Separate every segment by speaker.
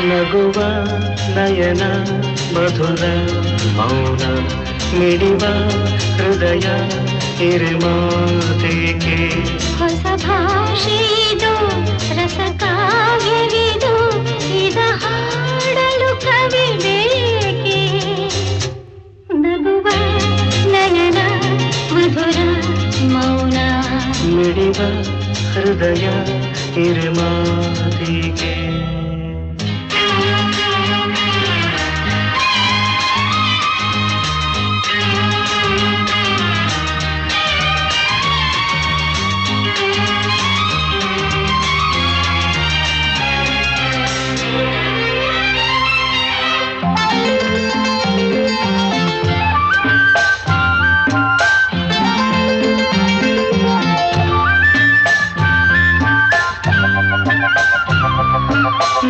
Speaker 1: ನಗುವ ನಯನ ಮಧುರ ಮೌನ ಮಿಡಿವ ಹೃದಯ ಹಿರಿಮಾತೆಗೆ
Speaker 2: ಹೊಸ ಭಾಷೆಯಿದು ರಸ ಕಾವ್ಯವಿದು ಇದ ಹಾಡಲು ಕವಿ ಬೇಕೆ ನಗುವ ನಯನ ಮಧುರ ಮೌನ
Speaker 1: ಮಿಡಿವ ಹೃದಯ ಹಿರಿಮಾತೆಗೆ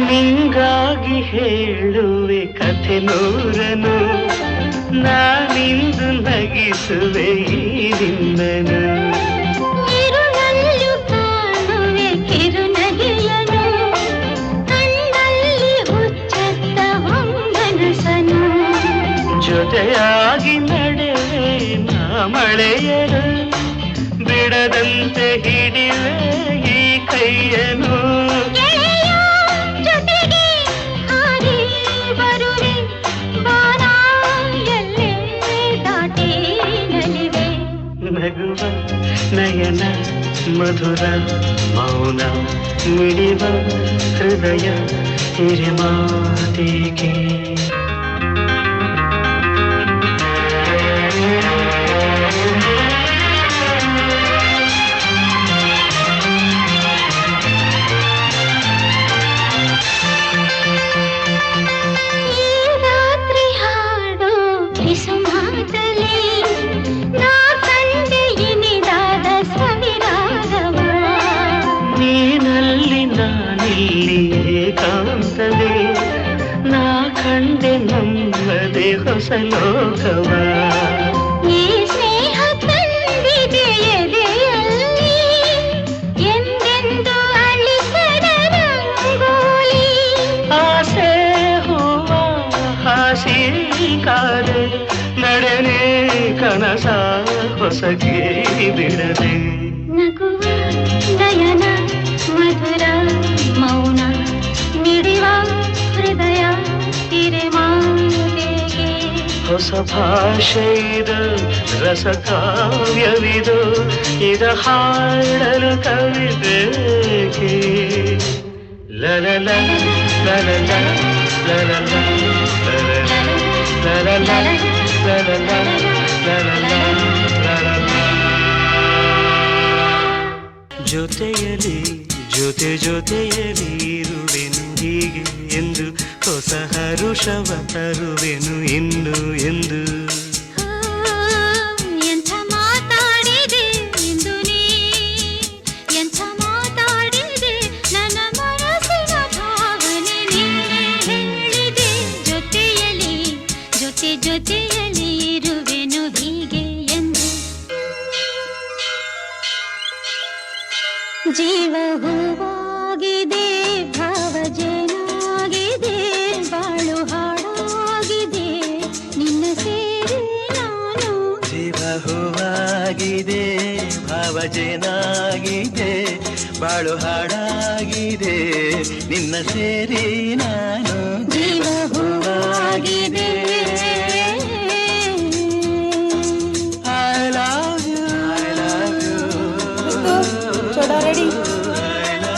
Speaker 1: ನಿಂಗಾಗಿ ಹೇಳುವೆ ಕಥೆ ನೂರನು ನಾನಿಂದು ನಗಿಸುವೆ ಈ ನಿನ್ನನು
Speaker 2: ಇರುಳಲ್ಲೂ ಕಾಣುವೆ ಕಿರುನಗೆಯನು ಕಣ್ಣಲ್ಲಿ ಹುಚ್ಚತ್ತ ಹೊಂಗನಸನು
Speaker 1: ಜೊತೆಯಾಗಿ ನಡೆವೆ ನಾ ಮಳೆಯರು ಬಿಡದಂತೆ ಹಿಡಿವೆ ಈ ಕೈಯನು ನಗುವ ನಯನ ಮಧುರ ಮೌನ ಮಿಡಿವ ಹೃದಯ ಹಿರಿಮಾತೆಗೆ ಏಕಾಂತವೇ ನಾ ಕಂಡೆ ನಮ್ಮದೇ ಹೊಸ ಲೋಕವ
Speaker 2: ಈ ಸ್ನೇಹ ತಂದಿದೆ ಎದೆಯಲ್ಲಿ ಎಂದೆಂದು ಅಳಿಸದ ರಂಗೋಲಿ
Speaker 1: ಆಸೆ ಹೂವ ಹಾಸಿ ಕಾದೆ ನಡೆನೆ ಕನಸ ಹೊಸಗೆ ಬಿಡದೆ
Speaker 2: ನಗುವ ನಯನ ಮಧುರ ಮೌನ ಮಿಡಿವ ಹೃದಯ ಹಿರಿಮಾತೆಗೆ
Speaker 1: ಹೊಸ ಭಾಷೆ ಇದು ರಸ ಕಾವ್ಯವಿದು ಇದ ಹಾಡಲು ಕವಿ ಬೇಕೆ ಲಲಲ ಲಲಲ ಲಲಲ ಲಲಲ ಲಲಲ ಲಲಲ ಜೊತೆಯಲಿ ಜೊತೆ ಜೊತೆಯಲಿ ಇರುವೆನು ಹೀಗೆ ಎಂದು ಹೊಸ ಹರುಷವ ತರುವೆನು ಇನ್ನು ಎಂದು
Speaker 2: ಎಂಥ ಮಾತಾಡಿದೆ ಎಂದು ನೀ ಎಂಥ ಮಾತಾಡಿದೆ ನನ್ನ ಮನಸ್ಸಿನ ಭಾವನೆ ನೀನೇ ಹೇಳಿದೆ ಜೊತೆಯಲಿ ಜೊತೆ ಜೊತೆಯಲಿ ಇರುವೆನು ಹೀಗೆ ಎಂದು ಜೀವ ಹೂವಾಗಿದೆ ಭಾವಜೇನಾಗಿದೆ ಬಾಳು ಹಾಡಾಗಿದೆ ನಿನ್ನ ಸೇರಿ ನಾನು
Speaker 1: ಜೀವ ಹೂವಾಗಿದೆ ಭಾವಜೇನಾಗಿದೆ ಬಾಳು ಹಾಡಾಗಿದೆ ನಿನ್ನ ಸೇರಿ ನಾನು
Speaker 2: ಜೀವ ಹೂವಾಗಿದೆ
Speaker 1: I love you, I love you.
Speaker 3: ಚೋಡಾ ready
Speaker 2: la